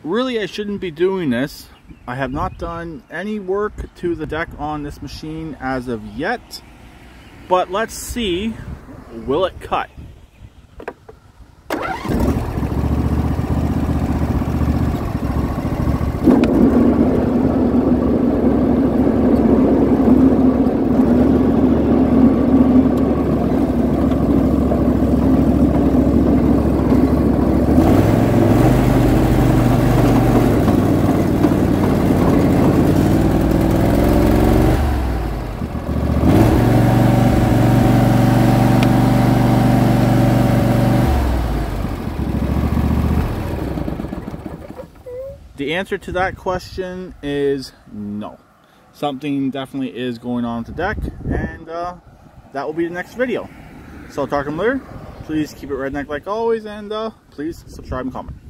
really I shouldn't be doing this. I have not done any work to the deck on this machine as of yet, but let's see, will it cut? The answer to that question is no. Something definitely is going on with the deck, and that will be the next video. So I'll talk to them later. Please keep it redneck like always, and please subscribe and comment.